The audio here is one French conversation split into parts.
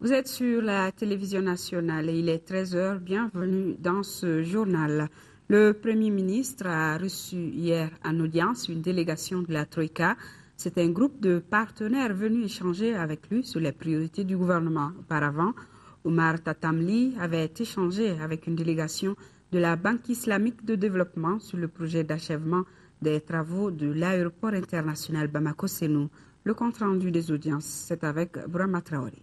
Vous êtes sur la télévision nationale et il est 13 heures. Bienvenue dans ce journal. Le Premier ministre a reçu hier en audience une délégation de la Troïka. C'est un groupe de partenaires venus échanger avec lui sur les priorités du gouvernement. Auparavant, Oumar Tatamli avait échangé avec une délégation de la Banque islamique de développement sur le projet d'achèvement des travaux de l'aéroport international Bamako-Sénou. Le compte-rendu des audiences, c'est avec Brahma Traoré.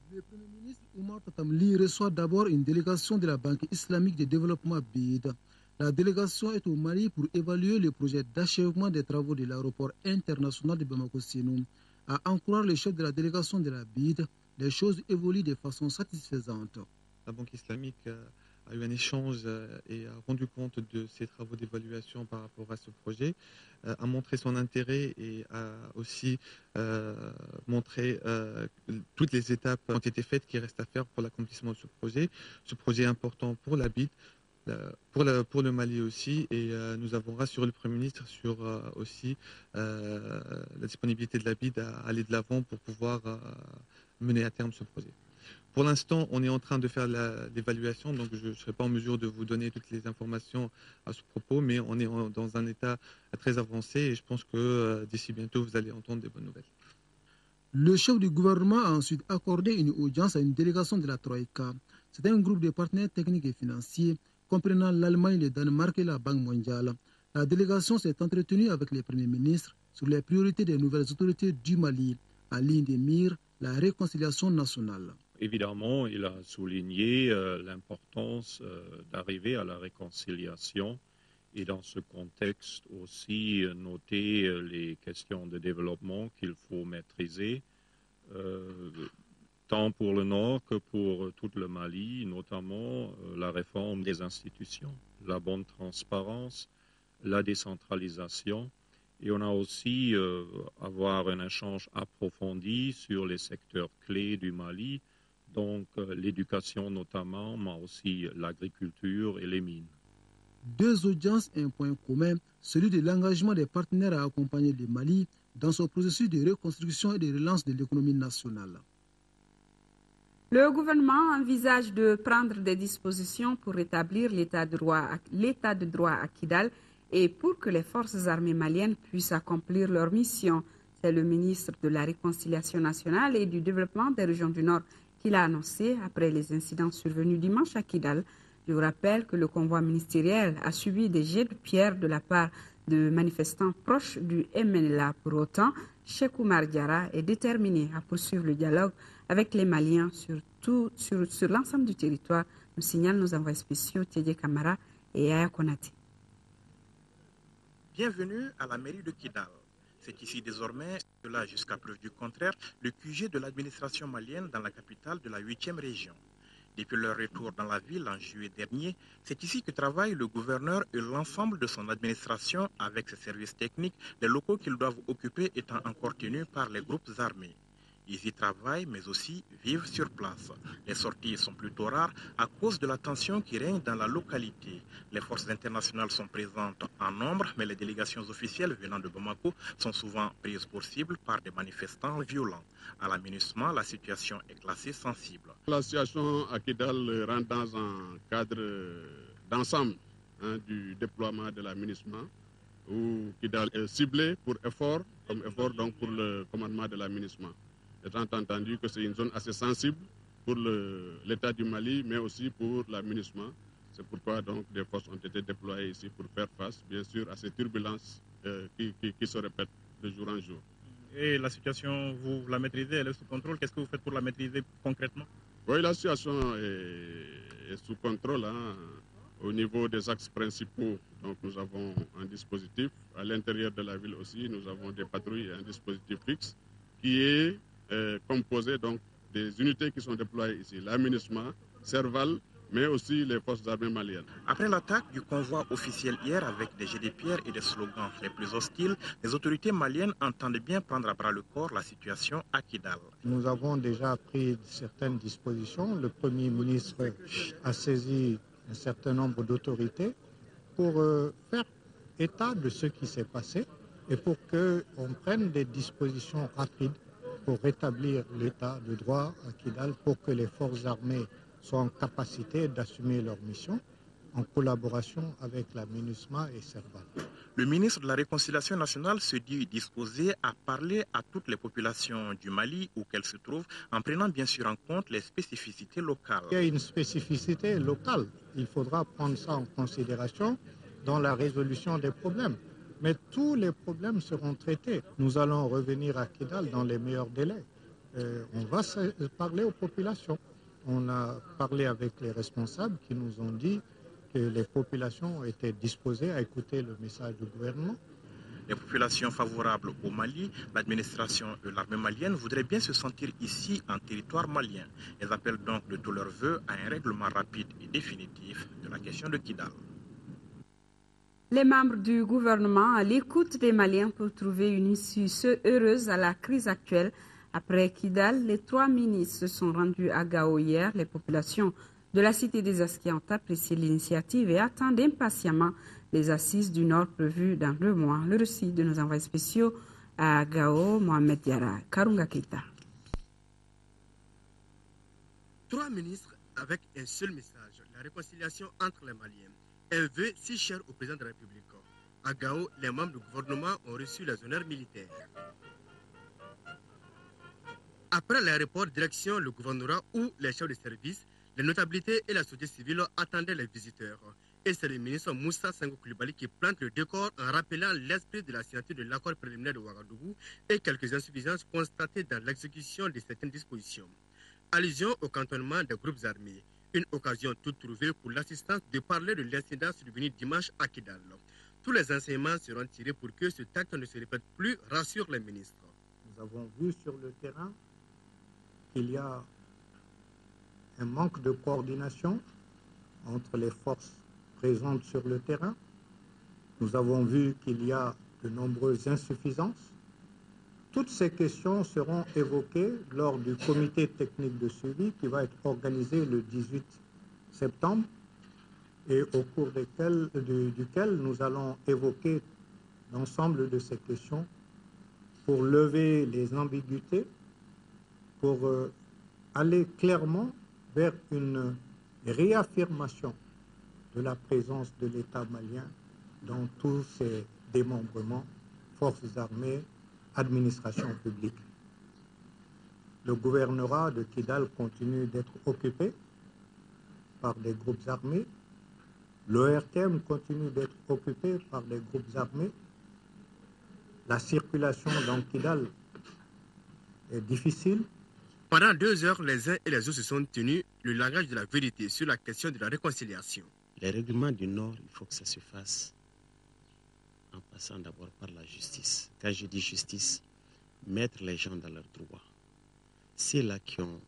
Le Premier ministre Oumar Tatamli reçoit d'abord une délégation de la Banque islamique de développement BID. La délégation est au Mali pour évaluer le projet d'achèvement des travaux de l'aéroport international de Bamako-Sénou. À en croire le chef de la délégation de la BID, les choses évoluent de façon satisfaisante. La Banque islamique a eu un échange et a rendu compte de ses travaux d'évaluation par rapport à ce projet, a montré son intérêt et a aussi montré toutes les étapes qui ont été faites, qui restent à faire pour l'accomplissement de ce projet. Ce projet est important pour la BID, pour le Mali aussi, et nous avons rassuré le Premier ministre sur aussi la disponibilité de la BID à aller de l'avant pour pouvoir mener à terme ce projet. Pour l'instant, on est en train de faire l'évaluation, donc je ne serai pas en mesure de vous donner toutes les informations à ce propos, mais on est dans un état très avancé et je pense que d'ici bientôt, vous allez entendre des bonnes nouvelles. Le chef du gouvernement a ensuite accordé une audience à une délégation de la Troïka. C'est un groupe de partenaires techniques et financiers comprenant l'Allemagne, le Danemark et la Banque mondiale. La délégation s'est entretenue avec les premiers ministres sur les priorités des nouvelles autorités du Mali, en ligne de mire la réconciliation nationale. Évidemment, il a souligné l'importance d'arriver à la réconciliation et dans ce contexte aussi noter les questions de développement qu'il faut maîtriser, tant pour le Nord que pour tout le Mali, notamment la réforme des institutions, la bonne transparence, la décentralisation. Et on a aussi avoir un échange approfondi sur les secteurs clés du Mali, donc l'éducation notamment, mais aussi l'agriculture et les mines. Deux audiences et un point commun, celui de l'engagement des partenaires à accompagner le Mali dans son processus de reconstruction et de relance de l'économie nationale. Le gouvernement envisage de prendre des dispositions pour rétablir l'état de droit à Kidal et pour que les forces armées maliennes puissent accomplir leur mission. C'est le ministre de la Réconciliation nationale et du développement des régions du Nord qui l'a annoncé après les incidents survenus dimanche à Kidal. Je vous rappelle que le convoi ministériel a subi des jets de pierre de la part de manifestants proches du MNLA. Pour autant, Cheikh Oumar Diarra est déterminé à poursuivre le dialogue avec les Maliens sur l'ensemble du territoire, nous signalent nos envoyés spéciaux Tedje Kamara et Yaya Konati. Bienvenue à la mairie de Kidal. C'est ici désormais, cela jusqu'à preuve du contraire, le QG de l'administration malienne dans la capitale de la 8e région. Depuis leur retour dans la ville en juillet dernier, c'est ici que travaille le gouverneur et l'ensemble de son administration avec ses services techniques, les locaux qu'ils doivent occuper étant encore tenus par les groupes armés. Ils y travaillent, mais aussi vivent sur place. Les sorties sont plutôt rares à cause de la tension qui règne dans la localité. Les forces internationales sont présentes en nombre, mais les délégations officielles venant de Bamako sont souvent prises pour cible par des manifestants violents. À la MINUSMA, la situation est classée sensible. La situation à Kidal rentre dans un cadre d'ensemble du déploiement de la MINUSMA, où Kidal est ciblé pour effort, comme effort donc pour le commandement de la MINUSMA. Étant entendu que c'est une zone assez sensible pour l'État du Mali, mais aussi pour la MINUSMA. C'est pourquoi donc des forces ont été déployées ici pour faire face, bien sûr, à ces turbulences qui se répètent de jour en jour. Et la situation, vous la maîtrisez, elle est sous contrôle. Qu'est-ce que vous faites pour la maîtriser concrètement? Oui, la situation est sous contrôle. Au niveau des axes principaux, donc nous avons un dispositif. À l'intérieur de la ville aussi, nous avons des patrouilles et un dispositif fixe qui est composé donc des unités qui sont déployées ici, la MINUSMA, Serval, mais aussi les forces armées maliennes. Après l'attaque du convoi officiel hier avec des jets de pierre et des slogans les plus hostiles, les autorités maliennes entendent bien prendre à bras le corps la situation à Kidal. Nous avons déjà pris certaines dispositions. Le Premier ministre a saisi un certain nombre d'autorités pour faire état de ce qui s'est passé et pour qu'on prenne des dispositions rapides pour rétablir l'état de droit à Kidal, pour que les forces armées soient en capacité d'assumer leur mission en collaboration avec la MINUSMA et Serval. Le ministre de la Réconciliation nationale se dit disposé à parler à toutes les populations du Mali où qu'elles se trouvent, en prenant bien sûr en compte les spécificités locales. Il y a une spécificité locale. Il faudra prendre ça en considération dans la résolution des problèmes. Mais tous les problèmes seront traités. Nous allons revenir à Kidal dans les meilleurs délais. On va parler aux populations. On a parlé avec les responsables qui nous ont dit que les populations étaient disposées à écouter le message du gouvernement. Les populations favorables au Mali, l'administration de l'armée malienne voudraient bien se sentir ici en territoire malien. Elles appellent donc de tous leurs vœux à un règlement rapide et définitif de la question de Kidal. Les membres du gouvernement à l'écoute des Maliens pour trouver une issue heureuse à la crise actuelle. Après Kidal, les 3 ministres se sont rendus à Gao hier. Les populations de la cité des Askia ont apprécié l'initiative et attendent impatiemment les assises du Nord prévues dans 2 mois. Le récit de nos envoyés spéciaux à Gao, Mohamed Diarra, Karunga Keita. 3 ministres avec un seul message, la réconciliation entre les Maliens. Un vœu si cher au président de la République. À Gao, les membres du gouvernement ont reçu les honneurs militaires. Après l'aéroport, direction le gouvernorat où les chefs de service, les notabilités et la société civile attendaient les visiteurs. Et c'est le ministre Moussa Sango Coulibaly qui plante le décor en rappelant l'esprit de la signature de l'accord préliminaire de Ouagadougou et quelques insuffisances constatées dans l'exécution de certaines dispositions. Allusion au cantonnement des groupes armés. Une occasion toute trouvée pour l'assistance de parler de l'incident survenu dimanche à Kidal. Tous les enseignements seront tirés pour que ce acte ne se répète plus, rassurent les ministres. Nous avons vu sur le terrain qu'il y a un manque de coordination entre les forces présentes sur le terrain. Nous avons vu qu'il y a de nombreuses insuffisances. Toutes ces questions seront évoquées lors du comité technique de suivi qui va être organisé le 18 septembre et au cours duquel nous allons évoquer l'ensemble de ces questions pour lever les ambiguïtés, pour aller clairement vers une réaffirmation de la présence de l'État malien dans tous ses démembrements, forces armées, administration publique. Le gouvernorat de Kidal continue d'être occupé par des groupes armés. L'ORTM continue d'être occupé par des groupes armés. La circulation dans Kidal est difficile. Pendant 2 heures, les uns et les autres se sont tenus le langage de la vérité sur la question de la réconciliation. Les règlements du Nord, il faut que ça se fasse en passant d'abord par la justice. Quand je dis justice, mettre les gens dans leurs droits. Ceux-là qui ont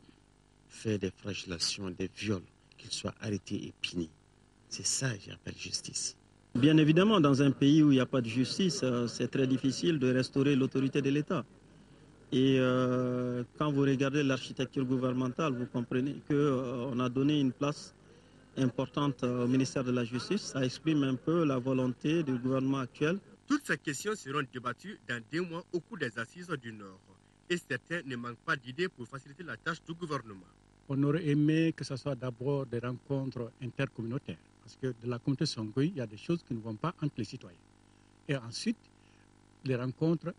fait des flagellations, des viols, qu'ils soient arrêtés et punis. C'est ça que j'appelle justice. Bien évidemment, dans un pays où il n'y a pas de justice, c'est très difficile de restaurer l'autorité de l'État. Et quand vous regardez l'architecture gouvernementale, vous comprenez qu'on a donné une place importante au ministère de la Justice. Ça exprime un peu la volonté du gouvernement actuel. Toutes ces questions seront débattues dans 2 mois au cours des assises du Nord. Et certains ne manquent pas d'idées pour faciliter la tâche du gouvernement. On aurait aimé que ce soit d'abord des rencontres intercommunautaires. Parce que de la communauté Songhai, il y a des choses qui ne vont pas entre les citoyens. Et ensuite, les rencontres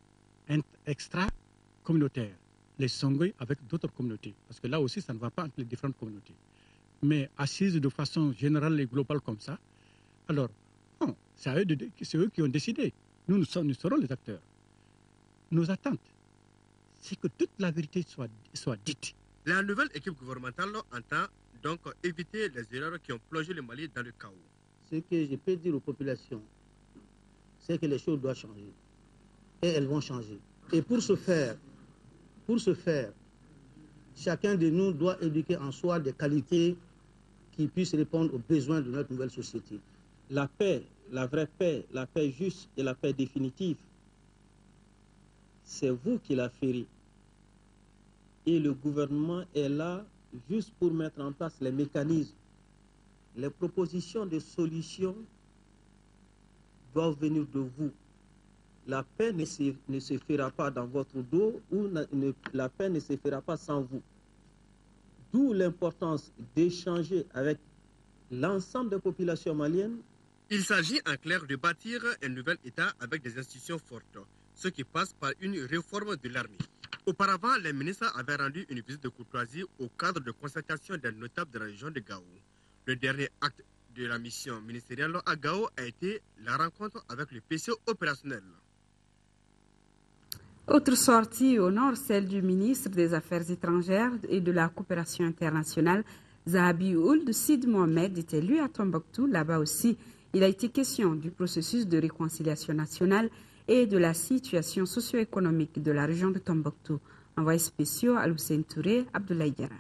extra-communautaires. Les Songhai avec d'autres communautés. Parce que là aussi, ça ne va pas entre les différentes communautés. Mais assises de façon générale et globale comme ça, alors, bon, c'est eux qui ont décidé. Nous serons les acteurs. Nos attentes, c'est que toute la vérité soit dite. La nouvelle équipe gouvernementale entend donc éviter les erreurs qui ont plongé le Mali dans le chaos. Ce que je peux dire aux populations, c'est que les choses doivent changer. Et elles vont changer. Et pour ce faire, chacun de nous doit éduquer en soi des qualités qui puissent répondre aux besoins de notre nouvelle société. La paix, la vraie paix, la paix juste et la paix définitive, c'est vous qui la ferez. Et le gouvernement est là juste pour mettre en place les mécanismes. Les propositions de solutions doivent venir de vous. la paix ne se fera pas dans votre dos ou la paix ne se fera pas sans vous. D'où l'importance d'échanger avec l'ensemble des populations maliennes. Il s'agit en clair de bâtir un nouvel État avec des institutions fortes, ce qui passe par une réforme de l'armée. Auparavant, les ministres avaient rendu une visite de courtoisie au cadre de concertation des notables de la région de Gao. Le dernier acte de la mission ministérielle à Gao a été la rencontre avec le PCO opérationnel. Autre sortie au nord, celle du ministre des Affaires étrangères et de la coopération internationale, Zahabi Ould Sid Mohamed, était lui à Tombouctou. Là-bas aussi, il a été question du processus de réconciliation nationale et de la situation socio-économique de la région de Tombouctou. Envoyé spéciaux à Hussein Touré, Abdoulaye Diarra.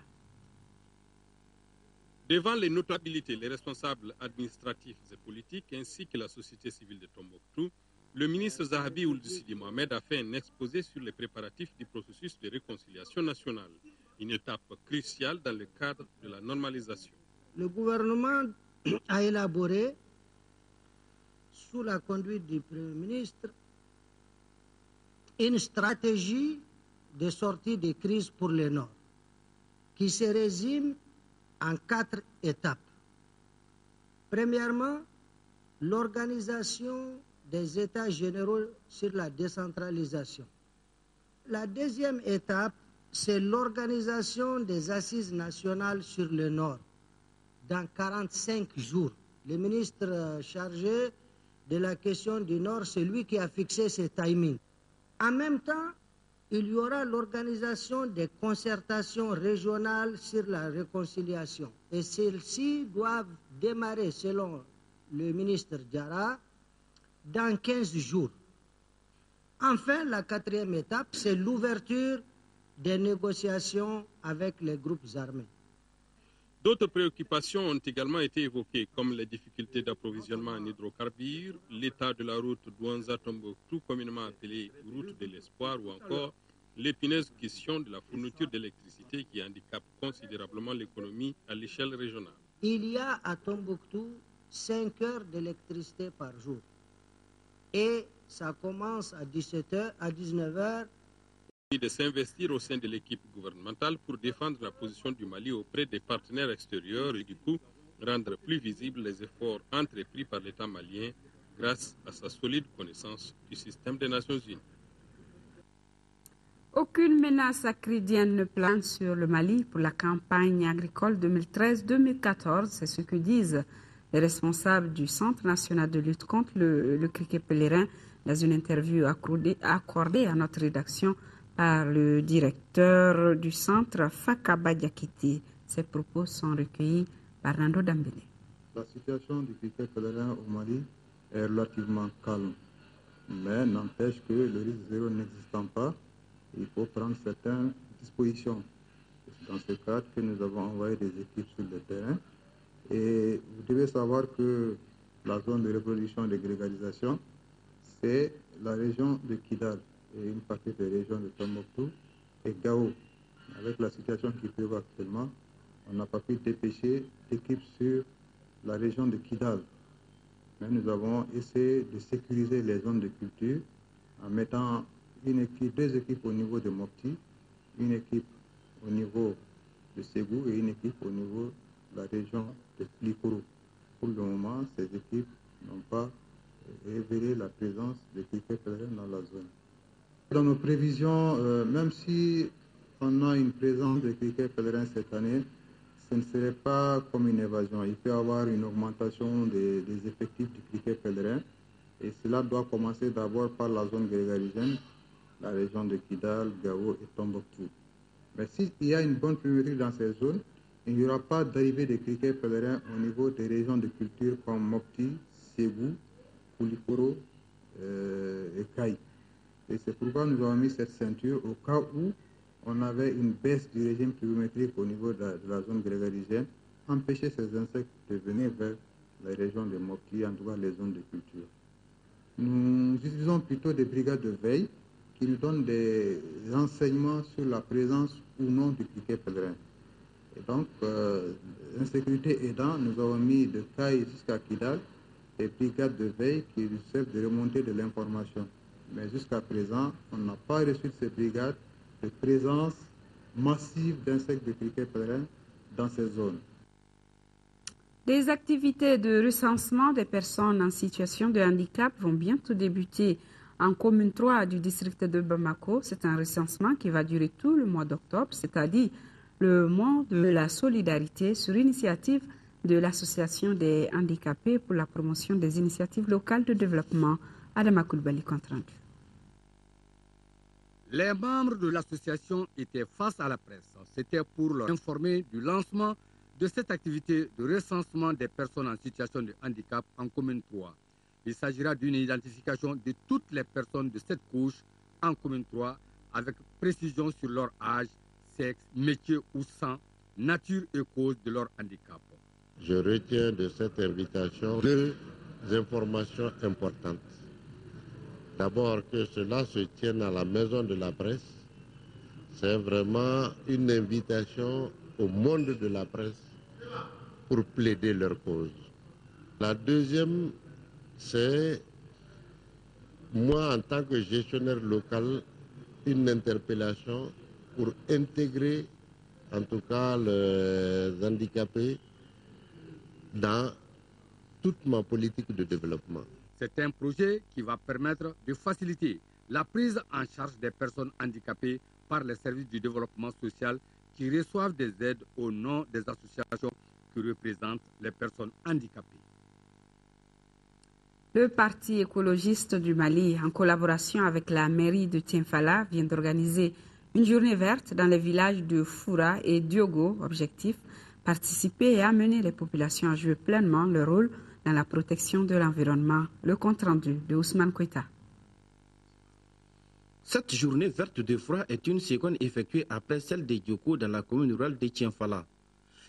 Devant les notabilités, les responsables administratifs et politiques, ainsi que la société civile de Tombouctou, le ministre Zahabi Ould Sidi Mohamed a fait un exposé sur les préparatifs du processus de réconciliation nationale, une étape cruciale dans le cadre de la normalisation. Le gouvernement a élaboré, sous la conduite du Premier ministre, une stratégie de sortie de crise pour le Nord, qui se résume en 4 étapes. Premièrement, l'organisation des États généraux sur la décentralisation. La deuxième étape, c'est l'organisation des assises nationales sur le Nord. Dans 45 jours, le ministre chargé de la question du Nord, c'est lui qui a fixé ce timing. En même temps, il y aura l'organisation des concertations régionales sur la réconciliation. Et celles-ci doivent démarrer, selon le ministre Diarra, dans 15 jours. Enfin, la 4e étape, c'est l'ouverture des négociations avec les groupes armés. D'autres préoccupations ont également été évoquées, comme les difficultés d'approvisionnement en hydrocarbures, l'état de la route Douanza-Tombouctou, communément appelée route de l'espoir, ou encore l'épineuse question de la fourniture d'électricité qui handicape considérablement l'économie à l'échelle régionale. Il y a à Tombouctou 5 heures d'électricité par jour. Et ça commence à 17h, à 19h. De s'investir au sein de l'équipe gouvernementale pour défendre la position du Mali auprès des partenaires extérieurs et du coup rendre plus visibles les efforts entrepris par l'État malien grâce à sa solide connaissance du système des Nations Unies. Aucune menace acridienne ne plane sur le Mali pour la campagne agricole 2013-2014, c'est ce que disent les responsables du Centre national de lutte contre le criquet pèlerin dans une interview accordée à notre rédaction par le directeur du centre, Fakaba Diakiti. Ces propos sont recueillis par Nando Dambélé. La situation du criquet pèlerin au Mali est relativement calme, mais n'empêche que le risque zéro n'existant pas, il faut prendre certaines dispositions. C'est dans ce cadre que nous avons envoyé des équipes sur le terrain. Et vous devez savoir que la zone de reproduction et de grégalisation, c'est la région de Kidal et une partie des régions de Tombouctou et Gao. Avec la situation qui prévaut actuellement, on n'a pas pu dépêcher d'équipes sur la région de Kidal. Mais nous avons essayé de sécuriser les zones de culture en mettant deux équipes au niveau de Mopti, une équipe au niveau de Ségou et une équipe au niveau de la région de Likoro. Pour le moment, ces équipes n'ont pas révélé la présence de criquet pèlerin dans la zone. Dans nos prévisions, même si on a une présence de criquet pèlerin cette année, ce ne serait pas comme une évasion. Il peut y avoir une augmentation des effectifs du criquet pèlerin et cela doit commencer d'abord par la zone grégarienne, la région de Kidal, Gao et Tombouctou. Mais s'il y a une bonne pluviométrie dans ces zones, il n'y aura pas d'arrivée de criquets pèlerins au niveau des régions de culture comme Mopti, Ségou, Koulikoro et Kaï. Et c'est pourquoi nous avons mis cette ceinture au cas où on avait une baisse du régime pluviométrique au niveau de la zone grégarienne, empêcher ces insectes de venir vers les régions de Mopti, en tout cas les zones de culture. Nous utilisons plutôt des brigades de veille qui nous donnent des renseignements sur la présence ou non du criquet pèlerin. Et donc, l'insécurité aidant, nous avons mis de Kaï jusqu'à Kidal des brigades de veille qui servent de remonter de l'information. Mais jusqu'à présent, on n'a pas reçu de ces brigades de présence massive d'insectes de criquets pèlerins dans ces zones. Des activités de recensement des personnes en situation de handicap vont bientôt débuter en commune 3 du district de Bamako. C'est un recensement qui va durer tout le mois d'octobre, c'est-à-dire le mois de la solidarité sur initiative de l'Association des handicapés pour la promotion des initiatives locales de développement. Adama Koulibaly compte rendu. Les membres de l'association étaient face à la presse. C'était pour leur informer du lancement de cette activité de recensement des personnes en situation de handicap en commune 3. Il s'agira d'une identification de toutes les personnes de cette couche en commune 3 avec précision sur leur âge, sexe, métier ou sang, nature et cause de leur handicap. Je retiens de cette invitation deux informations importantes. D'abord, que cela se tienne à la maison de la presse. C'est vraiment une invitation au monde de la presse pour plaider leur cause. La deuxième, c'est moi en tant que gestionnaire local, une interpellation pour intégrer en tout cas les handicapés dans toute ma politique de développement. C'est un projet qui va permettre de faciliter la prise en charge des personnes handicapées par les services du développement social qui reçoivent des aides au nom des associations qui représentent les personnes handicapées. Le Parti écologiste du Mali, en collaboration avec la mairie de Tienfala, vient d'organiser une journée verte dans les villages de Foura et Diogo. Objectif, participer et amener les populations à jouer pleinement leur rôle dans la protection de l'environnement. Le compte rendu de Ousmane Koïta. Cette journée verte de Foura est une seconde effectuée après celle de Diogo dans la commune rurale de Tienfala.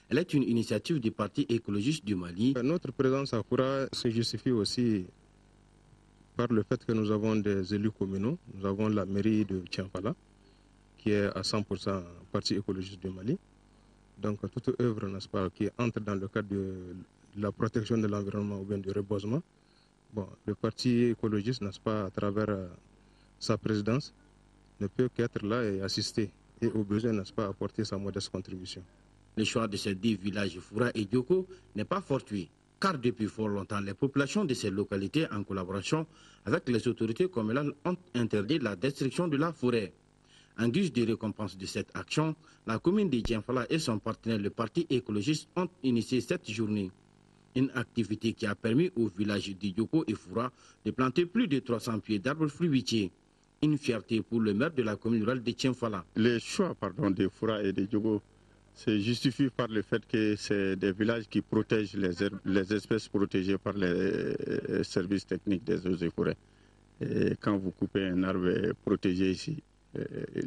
Elle est une initiative du Parti écologiste du Mali. Notre présence à Foura se justifie aussi par le fait que nous avons des élus communaux. Nous avons la mairie de Tienfala, qui est à 100% Parti écologiste du Mali. Donc toute œuvre, n'est-ce pas, qui entre dans le cadre de la protection de l'environnement ou bien du reboisement, bon, le Parti écologiste, n'est-ce pas, à travers sa présidence, ne peut qu'être là et assister et au besoin, n'est-ce pas, apporter sa modeste contribution. Le choix de ces deux villages, Foura et Diogo, n'est pas fortuit, car depuis fort longtemps, les populations de ces localités, en collaboration avec les autorités communales, ont interdit la destruction de la forêt. En guise de récompense de cette action, la commune de Tienfala et son partenaire, le Parti écologiste, ont initié cette journée. Une activité qui a permis aux villages de Diogo et Foura de planter plus de 300 pieds d'arbres fruitiers. Une fierté pour le maire de la commune rurale de Tienfala. Les choix de Foura et de Diogo se justifient par le fait que c'est des villages qui protègent les espèces protégées par les services techniques des eaux et forêts. Et quand vous coupez un arbre protégé ici,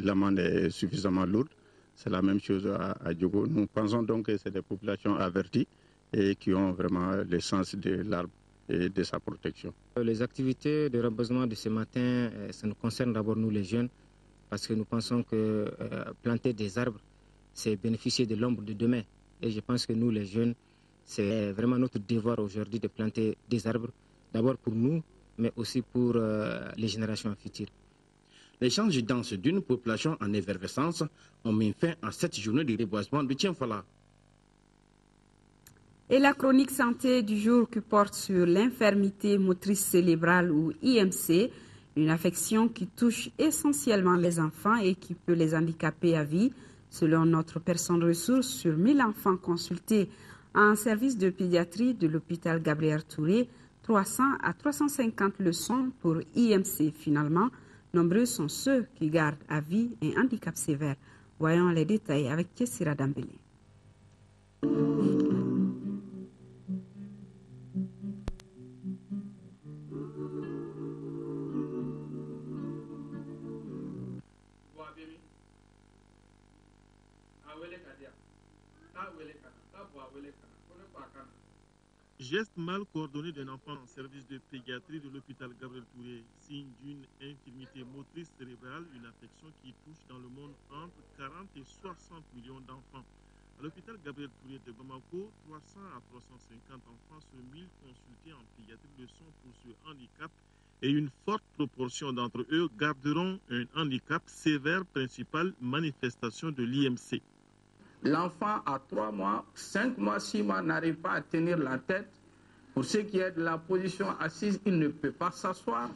l'amende est suffisamment lourde. C'est la même chose à Diogo. Nous pensons donc que c'est des populations averties et qui ont vraiment le sens de l'arbre et de sa protection. Les activités de reboisement de ce matin, ça nous concerne d'abord nous les jeunes, parce que nous pensons que planter des arbres, c'est bénéficier de l'ombre de demain. Et je pense que nous les jeunes, c'est vraiment notre devoir aujourd'hui de planter des arbres, d'abord pour nous, mais aussi pour les générations futures. Les chants de danse d'une population en effervescence ont mis fin à cette journée de reboisement de Tienfala. Et la chronique santé du jour qui porte sur l'infirmité motrice cérébrale ou IMC, une affection qui touche essentiellement les enfants et qui peut les handicaper à vie. Selon notre personne ressource, sur 1000 enfants consultés en service de pédiatrie de l'hôpital Gabriel Touré, 300 à 350 leçons pour IMC. Finalement, nombreux sont ceux qui gardent à vie un handicap sévère. Voyons les détails avec Kessira Dambélé. Geste mal coordonné d'un enfant en service de pédiatrie de l'hôpital Gabriel Touré, signe d'une infirmité motrice cérébrale, une affection qui touche dans le monde entre 40 et 60 millions d'enfants. À l'hôpital Gabriel Touré de Bamako, 300 à 350 enfants sur 1000 consultés en pédiatrie le sont pour ce handicap et une forte proportion d'entre eux garderont un handicap sévère, principale manifestation de l'IMC. L'enfant à 3 mois, 5 mois, 6 mois n'arrive pas à tenir la tête. Pour ce qui est de la position assise, il ne peut pas s'asseoir.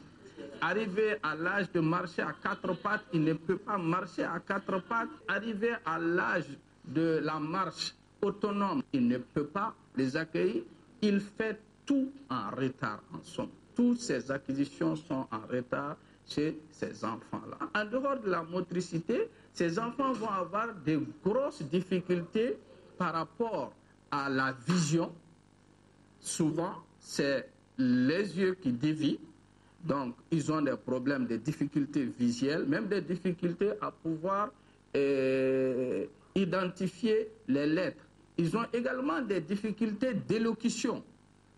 Arrivé à l'âge de marcher à 4 pattes, il ne peut pas marcher à 4 pattes. Arrivé à l'âge de la marche autonome, il ne peut pas les accueillir. Il fait tout en retard en somme. Toutes ces acquisitions sont en retard chez ces enfants-là. En dehors de la motricité, ces enfants vont avoir de grosses difficultés par rapport à la vision. Souvent, c'est les yeux qui dévient. Donc, ils ont des problèmes, des difficultés visuelles, même des difficultés à pouvoir identifier les lettres. Ils ont également des difficultés d'élocution.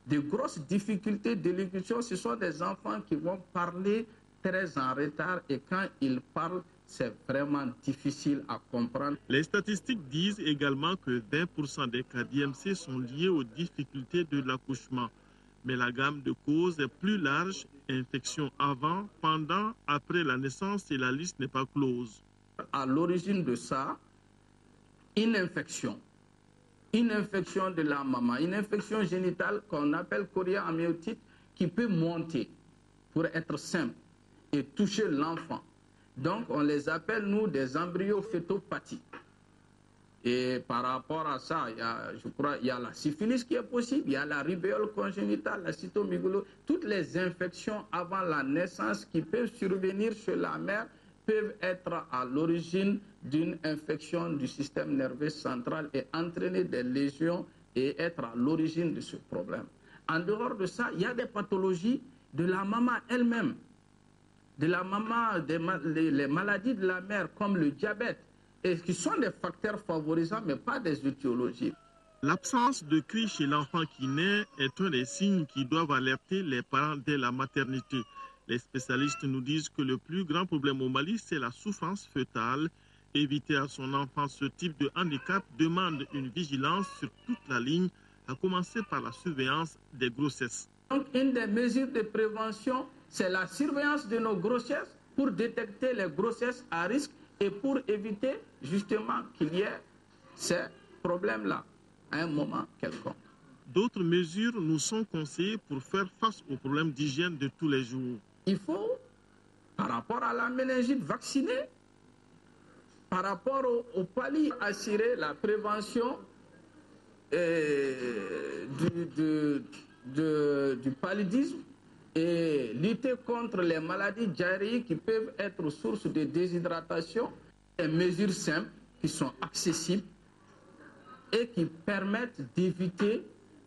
De grosses difficultés d'élocution, ce sont des enfants qui vont parler très en retard et quand ils parlent, c'est vraiment difficile à comprendre. Les statistiques disent également que 20% des cas d'IMC sont liés aux difficultés de l'accouchement. Mais la gamme de causes est plus large, infection avant, pendant, après la naissance et la liste n'est pas close. À l'origine de ça, une infection de la maman, une infection génitale qu'on appelle choria amniotite qui peut monter pour être simple et toucher l'enfant. Donc on les appelle nous des embryos fœtopathiques. Et par rapport à ça, je crois il y a la syphilis qui est possible, il y a la rubéole congénitale, la cytomégalo, toutes les infections avant la naissance qui peuvent survenir chez la mère peuvent être à l'origine d'une infection du système nerveux central et entraîner des lésions et être à l'origine de ce problème. En dehors de ça, il y a des pathologies de la maman elle-même, de la maman, les maladies de la mère comme le diabète, et qui sont des facteurs favorisants, mais pas des étiologies. L'absence de cris chez l'enfant qui naît est un des signes qui doivent alerter les parents dès la maternité. Les spécialistes nous disent que le plus grand problème au Mali, c'est la souffrance fœtale. Éviter à son enfant ce type de handicap demande une vigilance sur toute la ligne, à commencer par la surveillance des grossesses. Donc, une des mesures de prévention, c'est la surveillance de nos grossesses pour détecter les grossesses à risque et pour éviter justement qu'il y ait ces problèmes-là à un moment quelconque. D'autres mesures nous sont conseillées pour faire face aux problèmes d'hygiène de tous les jours. Il faut, par rapport à la méningite, vacciner. Par rapport au palis, assurer la prévention du paludisme et lutter contre les maladies diarrhéiques qui peuvent être source de déshydratation. Des mesures simples qui sont accessibles et qui permettent d'éviter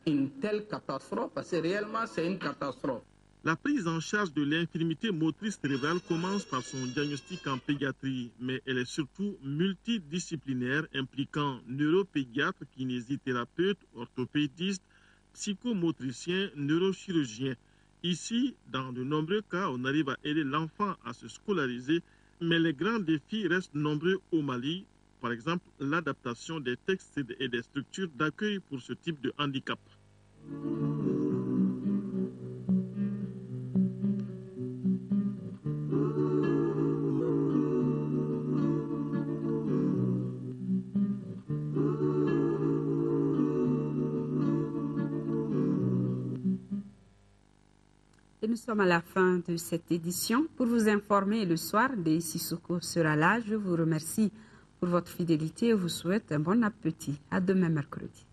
une telle catastrophe, parce que réellement c'est une catastrophe. La prise en charge de l'infirmité motrice cérébrale commence par son diagnostic en pédiatrie, mais elle est surtout multidisciplinaire, impliquant neuropédiatres, kinésithérapeutes, orthopédistes, psychomotriciens, neurochirurgiens. Ici, dans de nombreux cas, on arrive à aider l'enfant à se scolariser, mais les grands défis restent nombreux au Mali. Par exemple, l'adaptation des textes et des structures d'accueil pour ce type de handicap. Et nous sommes à la fin de cette édition. Pour vous informer le soir, Dey Sissoko sera là. Je vous remercie pour votre fidélité et vous souhaite un bon appétit. À demain mercredi.